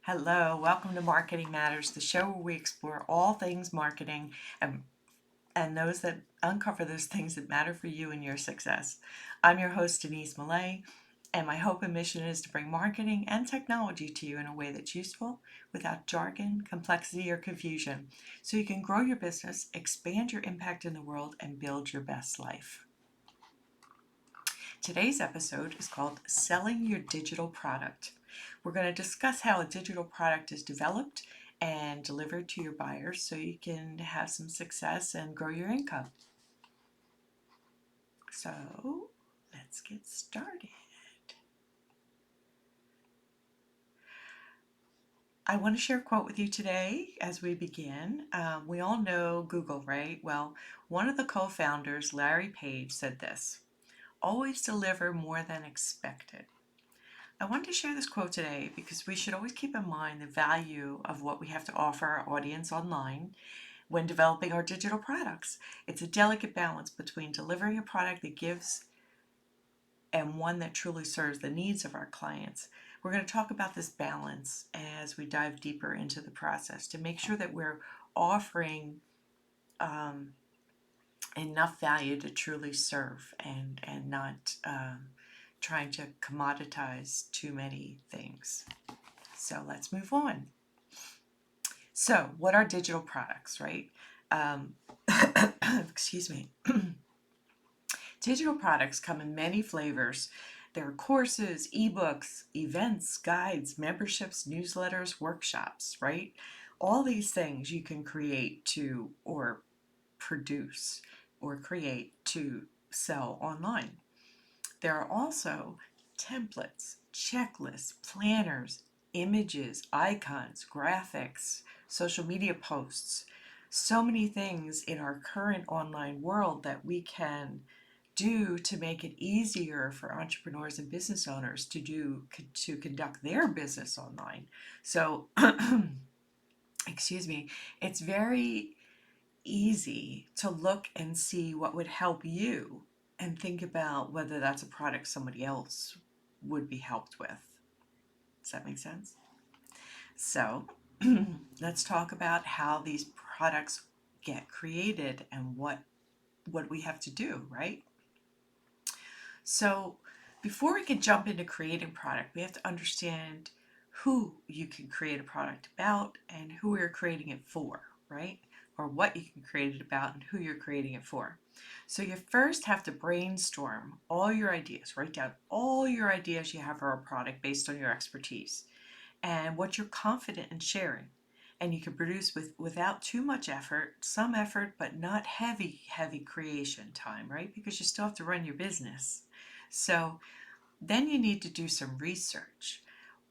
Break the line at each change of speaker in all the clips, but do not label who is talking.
Hello, welcome to Marketing Matters, the show where we explore all things marketing and those that uncover those things that matter for you and your success. I'm your host, Denise Millay, and my hope and mission is to bring marketing and technology to you in a way that's useful without jargon, complexity, or confusion, so you can grow your business, expand your impact in the world, and build your best life. Today's episode is called Selling Your Digital Product. We're going to discuss how a digital product is developed and delivered to your buyers so you can have some success and grow your income. So, let's get started. I want to share a quote with you today as we begin. We all know Google, right? Well, one of the co-founders, Larry Page, said this: always deliver more than expected. I wanted to share this quote today because we should always keep in mind the value of what we have to offer our audience online when developing our digital products. It's a delicate balance between delivering a product that gives and one that truly serves the needs of our clients. We're going to talk about this balance as we dive deeper into the process to make sure that we're offering enough value to truly serve and not trying to commoditize too many things. So let's move on. So, what are digital products, right? Excuse me. Digital products come in many flavors. There are courses, ebooks, events, guides, memberships, newsletters, workshops, right? All these things you can create to or produce or create to sell online. There are also templates, checklists, planners, images, icons, graphics, social media posts, so many things in our current online world that we can do to make it easier for entrepreneurs and business owners to conduct their business online. So, excuse me, it's very easy to look and see what would help you and think about whether that's a product somebody else would be helped with. Does that make sense? So let's talk about how these products get created and what we have to do, right? So before we can jump into creating product, we have to understand who you can create a product about and who you're creating it for, right? Or what you can create it about and who you're creating it for. So you first have to brainstorm all your ideas. Write down all your ideas you have for a product based on your expertise and what you're confident in sharing. And you can produce without too much effort, some effort, but not heavy creation time, right? Because you still have to run your business. So then you need to do some research.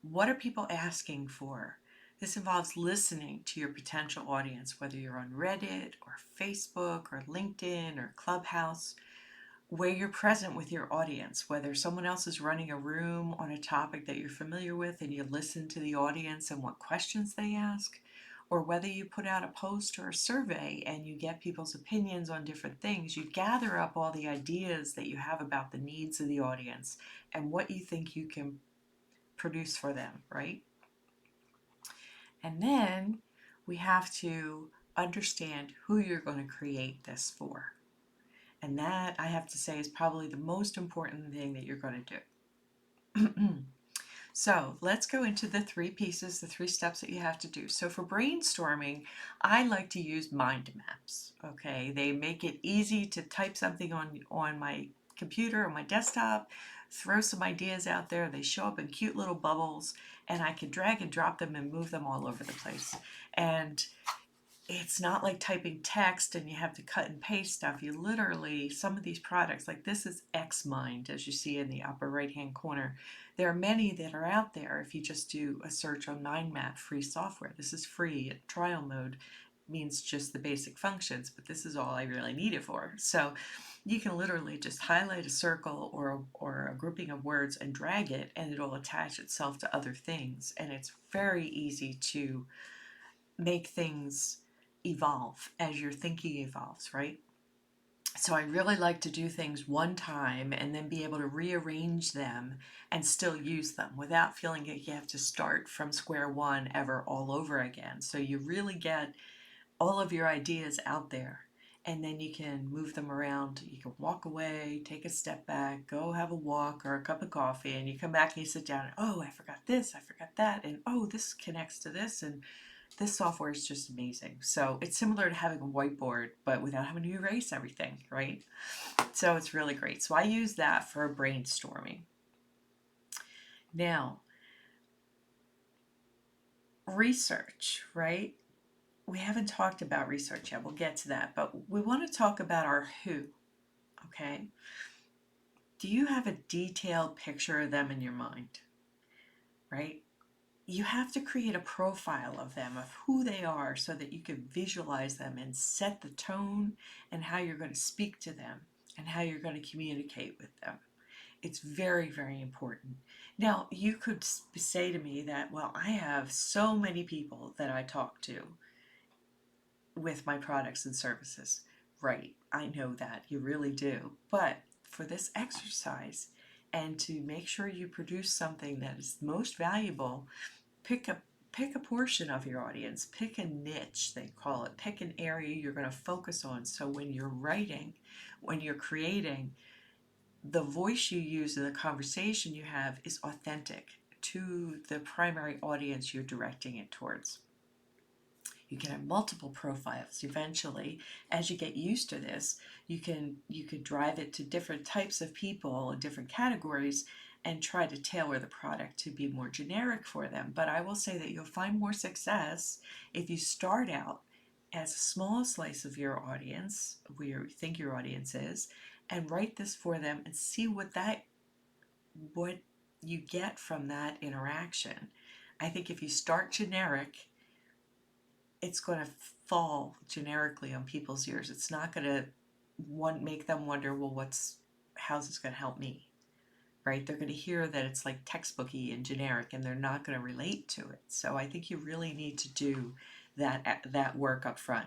What are people asking for? This involves listening to your potential audience, whether you're on Reddit or Facebook or LinkedIn or Clubhouse, where you're present with your audience, whether someone else is running a room on a topic that you're familiar with and you listen to the audience and what questions they ask, or whether you put out a post or a survey and you get people's opinions on different things. You gather up all the ideas that you have about the needs of the audience and what you think you can produce for them, right? And then we have to understand who you're going to create this for. And that, I have to say, is probably the most important thing that you're going to do. So let's go into the three pieces, the three steps that you have to do. So for brainstorming, I like to use mind maps. Okay, they make it easy to type something on my computer or my desktop, throw some ideas out there. They show up in cute little bubbles, and I can drag and drop them and move them all over the place. And it's not like typing text and you have to cut and paste stuff. You literally, some of these products, like this is Xmind, as you see in the upper right hand corner. There are many that are out there if you just do a search on MindMap free software. This is free. Trial mode means just the basic functions, but this is all I really need it for. So you can literally just highlight a circle or a grouping of words and drag it, and it'll attach itself to other things. And it's very easy to make things evolve as your thinking evolves, right? So I really like to do things one time and then be able to rearrange them and still use them without feeling like you have to start from square one ever all over again. So you really get all of your ideas out there, and then you can move them around. You can walk away, take a step back, go have a walk or a cup of coffee, and you come back and you sit down and, oh, I forgot this, I forgot that, and oh, this connects to this, and this software is just amazing. So it's similar to having a whiteboard, but without having to erase everything, right? So it's really great. So I use that for brainstorming. Now, research, right? We haven't talked about research yet. We'll get to that, but we want to talk about our who, okay? Do you have a detailed picture of them in your mind, right? You have to create a profile of them, of who they are, so that you can visualize them and set the tone and how you're going to speak to them and how you're going to communicate with them. It's very, very important. Now, you could say to me that, well, I have so many people that I talk to with my products and services. Right, I know that, you really do. But for this exercise, and to make sure you produce something that is most valuable, pick a portion of your audience, pick a niche, they call it, pick an area you're going to focus on. So when you're writing, when you're creating, the voice you use in the conversation you have is authentic to the primary audience you're directing it towards. You can have multiple profiles. Eventually, as you get used to this, you can drive it to different types of people and different categories and try to tailor the product to be more generic for them. But I will say that you'll find more success if you start out as a small slice of your audience, where you think your audience is, and write this for them and see what you get from that interaction. I think if you start generic, it's going to fall generically on people's ears. It's not going to make them wonder, well, how's this going to help me? Right? They're going to hear that it's like textbooky and generic, and they're not going to relate to it. So I think you really need to do that work up front.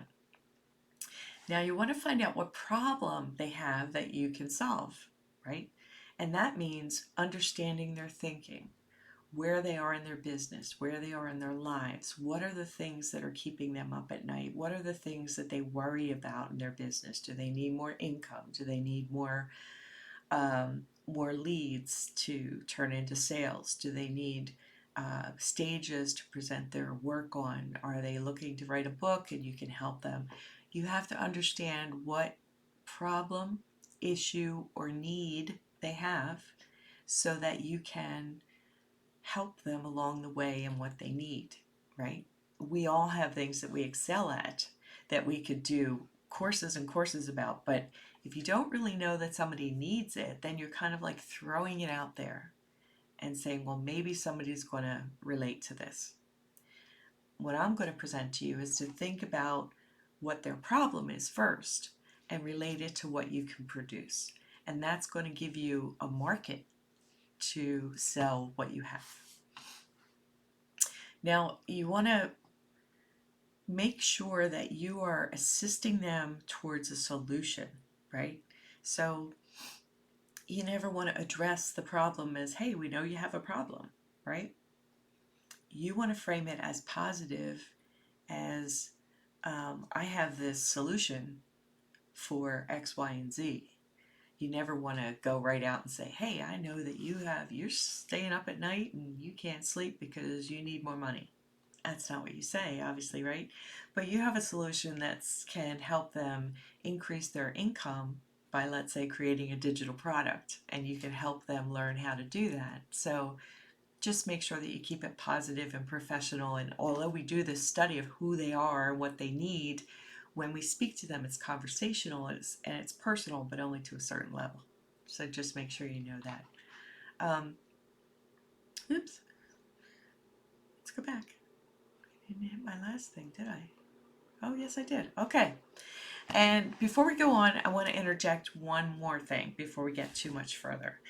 Now you want to find out what problem they have that you can solve, right? And that means understanding their thinking, where they are in their business, where they are in their lives. What are the things that are keeping them up at night? What are the things that they worry about in their business? Do they need more income? Do they need more leads to turn into sales? Do they need stages to present their work on? Are they looking to write a book and you can help them? You have to understand what problem, issue, or need they have so that you can help them along the way in what they need, right? We all have things that we excel at that we could do courses and courses about, but if you don't really know that somebody needs it, then you're kind of like throwing it out there and saying, well, maybe somebody's going to relate to this. What I'm going to present to you is to think about what their problem is first and relate it to what you can produce. And that's going to give you a market to sell what you have. Now, you want to make sure that you are assisting them towards a solution, right? So you never want to address the problem as, hey, we know you have a problem, right? You want to frame it as positive as, I have this solution for X, Y, and Z. You never want to go right out and say, hey, I know that you're staying up at night and you can't sleep because you need more money. That's not what you say, obviously, right? But you have a solution that can help them increase their income by, let's say, creating a digital product, and you can help them learn how to do that. So just make sure that you keep it positive and professional. And although we do this study of who they are and what they need, when we speak to them, it's conversational and it's personal, but only to a certain level. So just make sure you know that. Oops. Let's go back. I didn't hit my last thing, did I? Oh, yes, I did. Okay. And before we go on, I want to interject one more thing before we get too much further.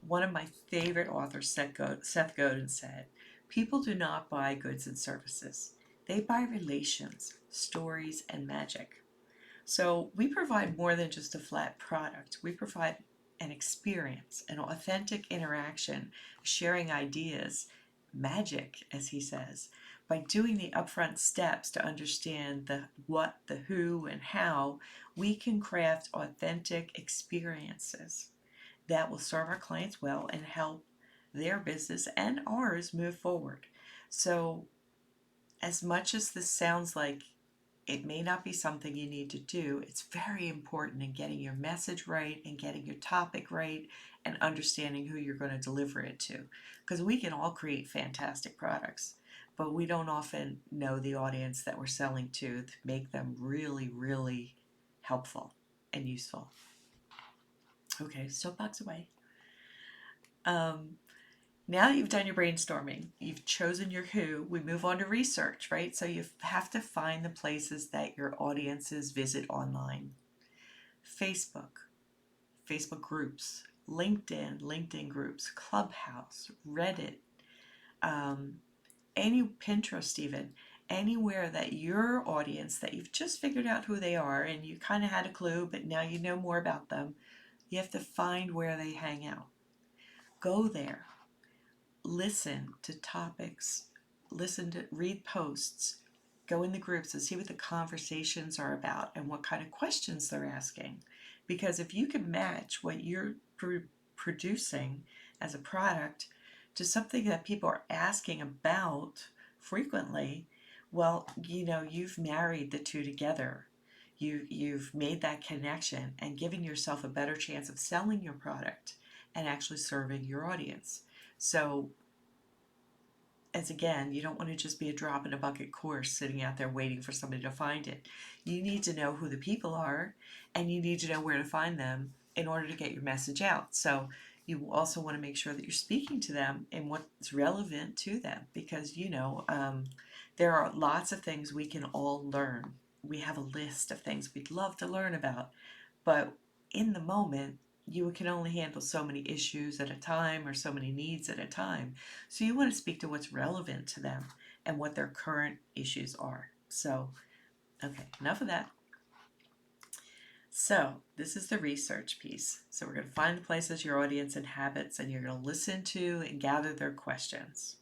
One of my favorite authors, Seth Godin, said, people do not buy goods and services. They buy relations, stories, and magic. So we provide more than just a flat product. We provide an experience, an authentic interaction, sharing ideas, magic, as he says, by doing the upfront steps to understand the what, the who, and how. We can craft authentic experiences that will serve our clients well and help their business and ours move forward. So, as much as this sounds like it may not be something you need to do, it's very important in getting your message right and getting your topic right and understanding who you're going to deliver it to. Because we can all create fantastic products, but we don't often know the audience that we're selling to make them really, really helpful and useful. Okay, soapbox away. Now that you've done your brainstorming, you've chosen your who, we move on to research, right? So you have to find the places that your audiences visit online. Facebook, Facebook groups, LinkedIn groups, Clubhouse, Reddit, any Pinterest even, anywhere that your audience that you've just figured out who they are and you kind of had a clue, but now you know more about them, you have to find where they hang out. Go there. Listen to topics, read posts, go in the groups and see what the conversations are about and what kind of questions they're asking. Because if you can match what you're producing as a product to something that people are asking about frequently, well, you've married the two together. You've made that connection and given yourself a better chance of selling your product and actually serving your audience. So, as again, you don't want to just be a drop in a bucket course sitting out there waiting for somebody to find it. You need to know who the people are and you need to know where to find them in order to get your message out. So you also want to make sure that you're speaking to them in what's relevant to them because, there are lots of things we can all learn. We have a list of things we'd love to learn about, but in the moment, you can only handle so many issues at a time or so many needs at a time. So you want to speak to what's relevant to them and what their current issues are. So, okay, enough of that. So, this is the research piece. So, we're going to find the places your audience inhabits and you're going to listen to and gather their questions.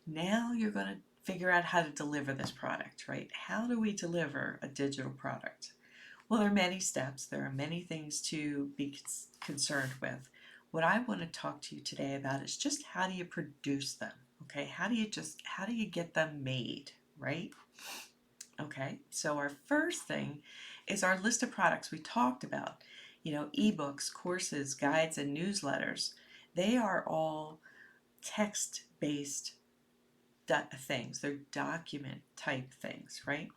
Now you're going to figure out how to deliver this product, right? How do we deliver a digital product? Well, there are many steps. There are many things to be concerned with. What I want to talk to you today about is just how do you produce them? Okay, how do you get them made, right? Okay, so our first thing is our list of products we talked about. Ebooks, courses, guides, and newsletters. They are all text-based things. They're document type things, right?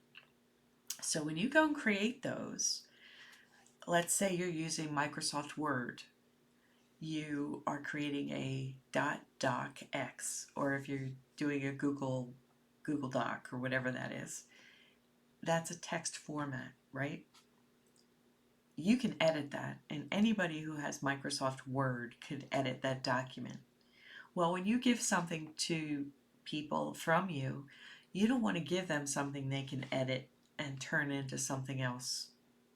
So when you go and create those, let's say you're using Microsoft Word, you are creating a .docx, or if you're doing a Google Doc or whatever that is, that's a text format, right? You can edit that, and anybody who has Microsoft Word could edit that document. Well, when you give something to people from you, you don't want to give them something they can edit and turn into something else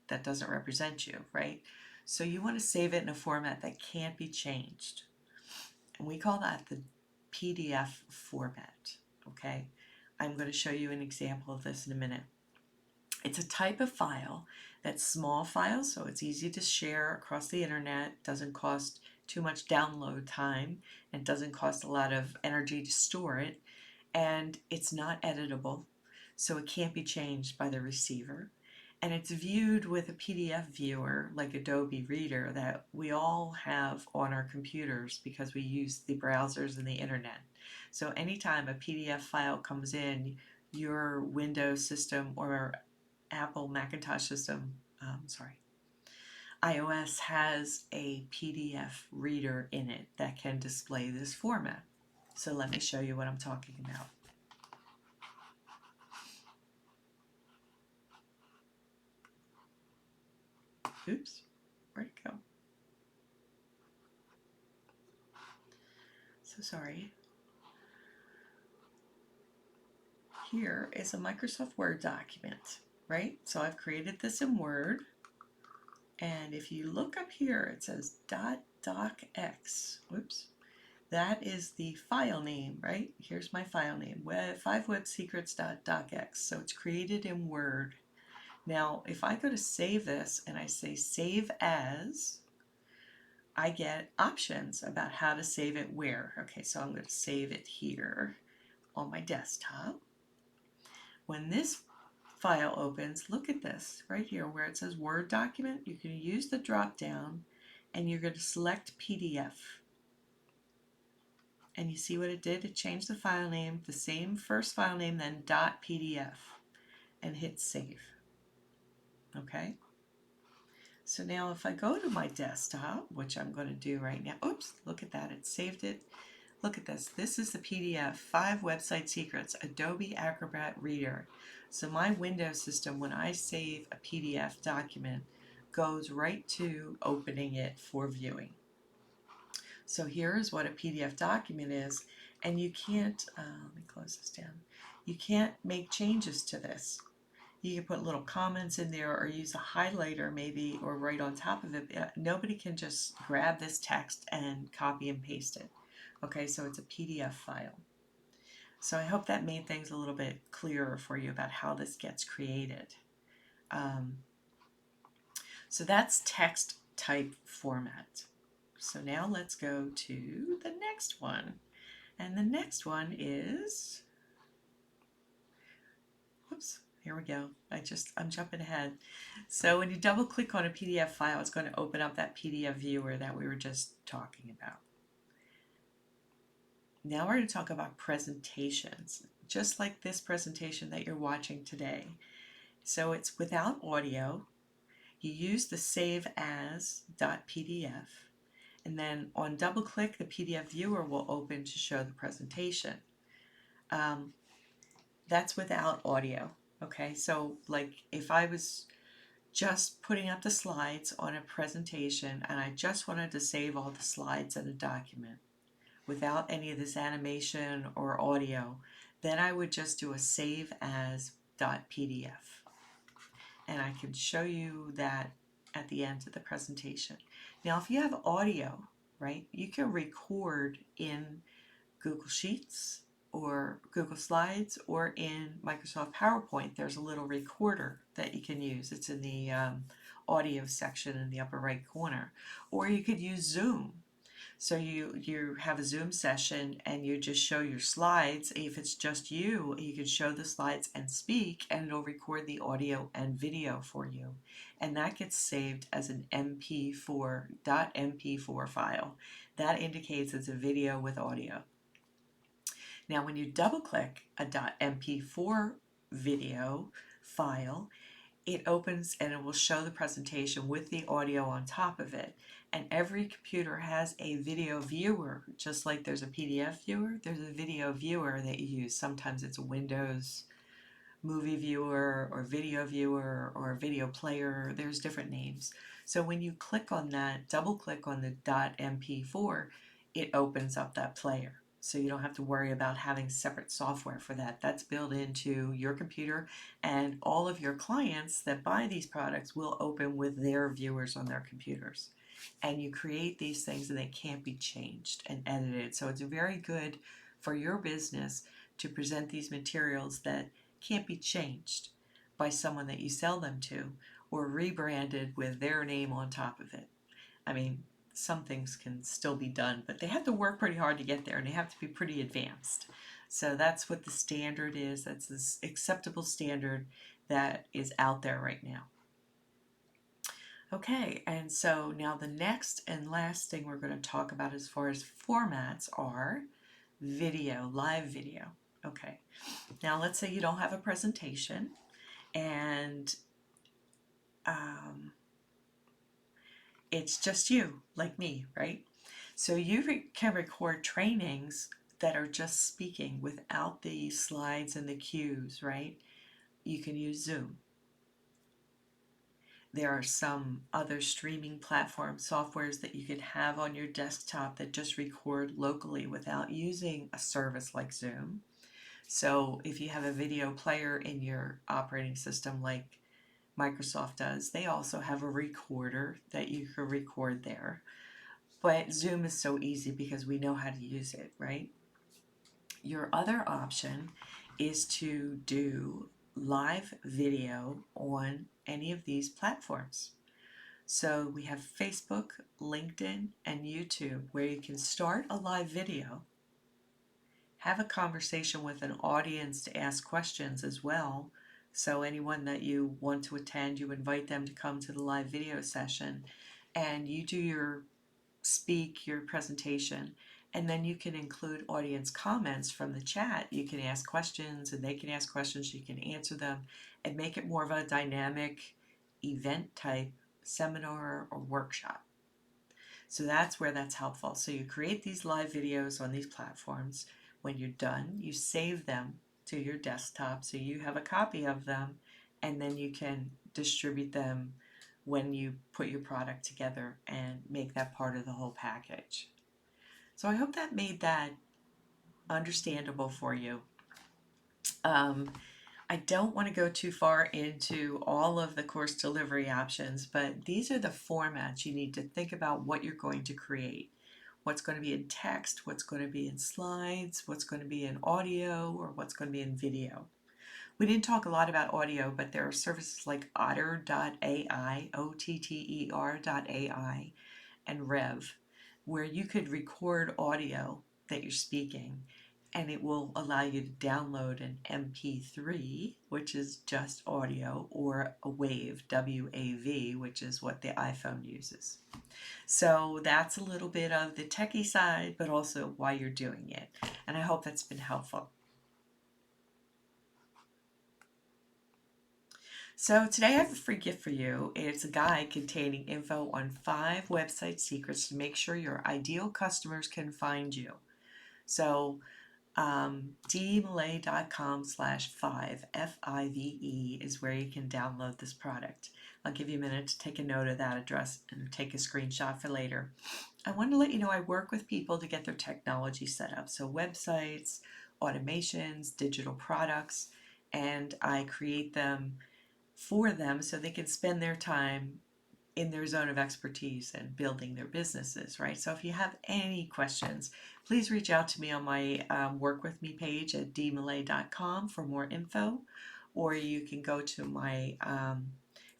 that doesn't represent you, right? So you want to save it in a format that can't be changed. And we call that the PDF format, okay? I'm going to show you an example of this in a minute. It's a type of file that's small file, so it's easy to share across the internet, doesn't cost too much download time, and doesn't cost a lot of energy to store it, and it's not editable, so it can't be changed by the receiver. And it's viewed with a PDF viewer like Adobe Reader that we all have on our computers because we use the browsers and the internet. So anytime a PDF file comes in, your Windows system or Apple Macintosh system, iOS has a PDF reader in it that can display this format. So let me show you what I'm talking about. Oops, where'd it go? So sorry. Here is a Microsoft Word document. right? So I've created this in Word, and if you look up here, it says .docx. Whoops. That is the file name, right? Here's my file name, 5websecrets.docx. So it's created in Word. Now, if I go to save this and I say save as, I get options about how to save it where. Okay, so I'm going to save it here on my desktop. When this file opens, look at this right here where it says Word document. You can use the drop down and you're going to select PDF. And you see what it did? It changed the file name, the same first file name, then .pdf, and hit save. Okay? So now if I go to my desktop, which I'm going to do right now, oops, look at that, it saved it. Look at this. This is the PDF, 5 Website Secrets, Adobe Acrobat Reader. So my Windows system, when I save a PDF document, goes right to opening it for viewing. So here's what a PDF document is, and you can't, let me close this down, you can't make changes to this. You can put little comments in there or use a highlighter maybe or right on top of it. Nobody can just grab this text and copy and paste it. Okay, so it's a PDF file. So I hope that made things a little bit clearer for you about how this gets created. So that's text type format. So now let's go to the next one. And the next one is, whoops, here we go. I'm jumping ahead. So when you double click on a PDF file, it's going to open up that PDF viewer that we were just talking about. Now we're going to talk about presentations, just like this presentation that you're watching today. So it's without audio. You use the save as .pdf. And then on double click, the PDF viewer will open to show the presentation. That's without audio. Okay, so like if I was just putting up the slides on a presentation and I just wanted to save all the slides in a document without any of this animation or audio, then I would just do a save as .pdf. And I can show you that at the end of the presentation. Now, if you have audio, right, you can record in Google Sheets or Google Slides or in Microsoft PowerPoint. There's a little recorder that you can use. It's in the audio section in the upper right corner. Or you could use Zoom. So you have a Zoom session and you just show your slides. If it's just you, you can show the slides and speak, and it'll record the audio and video for you. And that gets saved as an MP4, .mp4 file. That indicates it's a video with audio. Now when you double click a .mp4 video file, it opens and it will show the presentation with the audio on top of it. And every computer has a video viewer, just like there's a PDF viewer, there's a video viewer that you use. Sometimes it's a Windows movie viewer or video viewer or video player. There's different names. So when you click on that, double click on the .mp4, it opens up that player. So you don't have to worry about having separate software for that. That's built into your computer, and all of your clients that buy these products will open with their viewers on their computers. And you create these things and they can't be changed and edited. So it's very good for your business to present these materials that can't be changed by someone that you sell them to or rebranded with their name on top of it. I mean, some things can still be done, but they have to work pretty hard to get there and they have to be pretty advanced. So that's what the standard is. That's this acceptable standard that is out there right now. Okay, and so now the next and last thing we're going to talk about as far as formats are video, live video. Okay, now let's say you don't have a presentation and it's just you, like me, right? So you can record trainings that are just speaking without the slides and the cues, right? You can use Zoom. There are some other streaming platform softwares that you could have on your desktop that just record locally without using a service like Zoom. So if you have a video player in your operating system like Microsoft does, they also have a recorder that you can record there. But Zoom is so easy because we know how to use it, right? Your other option is to do live video on any of these platforms. So we have Facebook, LinkedIn, and YouTube where you can start a live video, have a conversation with an audience to ask questions as well. So anyone that you want to attend, you invite them to come to the live video session and you do your your presentation, and then you can include audience comments from the chat. You can ask questions and they can ask questions, you can answer them, and make it more of a dynamic event type seminar or workshop. So that's where that's helpful. So you create these live videos on these platforms. When you're done, you save them to your desktop so you have a copy of them, and then you can distribute them when you put your product together and make that part of the whole package. So I hope that made that understandable for you. I don't want to go too far into all of the course delivery options, but these are the formats you need to think about what you're going to create. What's going to be in text, what's going to be in slides, what's going to be in audio, or what's going to be in video. We didn't talk a lot about audio, but there are services like Otter.ai, OTTER.ai, and Rev, where you could record audio that you're speaking, and it will allow you to download an MP3, which is just audio, or a WAV, W-A-V, which is what the iPhone uses. So that's a little bit of the techie side, but also why you're doing it. And I hope that's been helpful. So today I have a free gift for you. It's a guide containing info on 5 website secrets to make sure your ideal customers can find you. So dmalay.com/5, F-I-V-E, is where you can download this product. I'll give you a minute to take a note of that address and take a screenshot for later. I want to let you know I work with people to get their technology set up. So websites, automations, digital products, and I create them for them so they can spend their time in their zone of expertise and building their businesses, right? So if you have any questions, please reach out to me on my Work With Me page at dmalay.com for more info, or you can go to my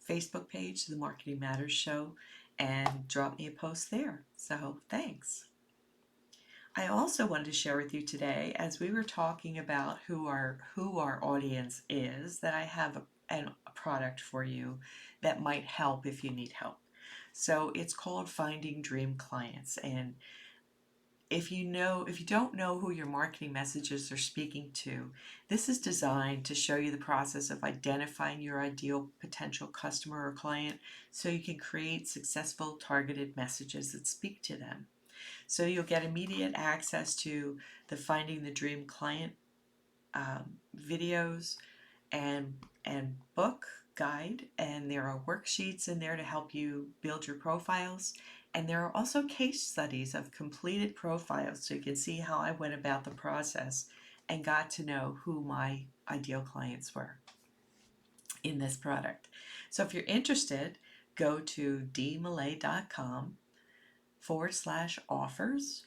Facebook page, The Marketing Matters Show, and drop me a post there. So thanks. I also wanted to share with you today, as we were talking about who our audience is, that I have a product for you that might help if you need help. So it's called Finding Dream Clients, and if you don't know who your marketing messages are speaking to, this is designed to show you the process of identifying your ideal potential customer or client so you can create successful targeted messages that speak to them. So you'll get immediate access to the Finding the Dream Client videos and book guide, and there are worksheets in there to help you build your profiles. And there are also case studies of completed profiles so you can see how I went about the process and got to know who my ideal clients were in this product. So if you're interested, go to dmalay.com/offers/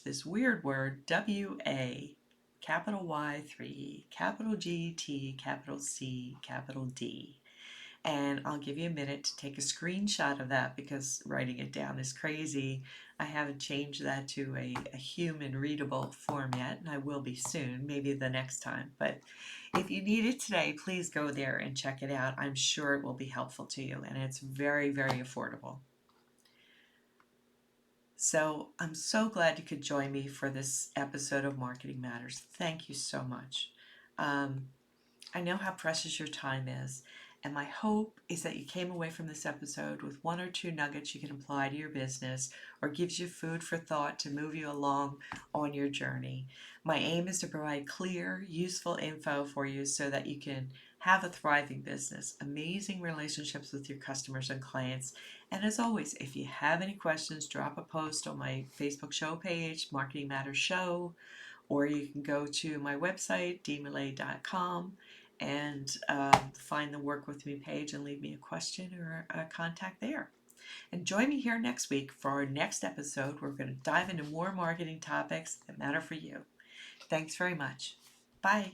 this weird word WA, capital Y3, capital GT, capital C, capital D. And I'll give you a minute to take a screenshot of that because writing it down is crazy. I haven't changed that to a human readable form yet, and I will be soon, maybe the next time. But if you need it today, please go there and check it out. I'm sure it will be helpful to you, and it's very, very affordable. So I'm so glad you could join me for this episode of Marketing Matters. Thank you so much. I know how precious your time is, and my hope is that you came away from this episode with 1 or 2 nuggets you can apply to your business or gives you food for thought to move you along on your journey. My aim is to provide clear, useful info for you so that you can have a thriving business, amazing relationships with your customers and clients. And as always, if you have any questions, drop a post on my Facebook show page, Marketing Matters Show, or you can go to my website, dmillay.com, and find the Work With Me page and leave me a question or a contact there. And join me here next week for our next episode. We're going to dive into more marketing topics that matter for you. Thanks very much. Bye.